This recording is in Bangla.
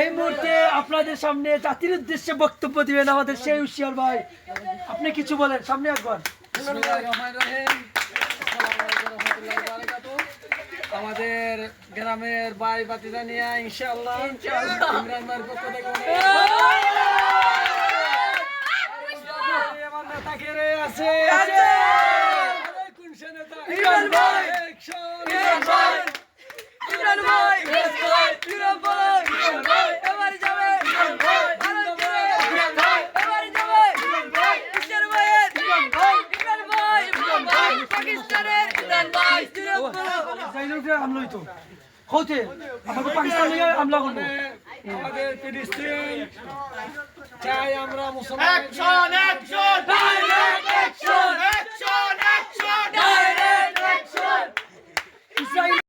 এই মুহূর্তে আপনাদের সামনে জাতির উদ্দেশ্যে বক্তব্য দিবেন আমাদের সেই হুশিয়ার ভাই। আপনি কিছু বলেন সামনে একবার। আমাদের গ্রামের ভাই বাতিজা নিয়ে ইনশাআল্লাহ ইমরান ভাইয়ের পক্ষ থেকে আমার নেতা কে আছে কোন সে নেতা? ইমরান ভাই, ইমরান ভাই, ইমরান ভাই, ইমরান ভাই, ইমরান ভাই, এবার যাবে ইমরান ভাই, ইমরান ভাই, এবার যাবে ইমরান ভাই, ইমরান ভাই, ইমরান ভাই, ইমরান ভাই, ইমরান ভাই, পাকিস্তানের ইমরান ভাই, জাইনুল ফির হামলা হইতো হতে আমাদের পাকিস্তান থেকে হামলা করবে। আমাদের ফিলিস্তিন চাই আমরা মুসলমান। Action action direct action action action direct action Israel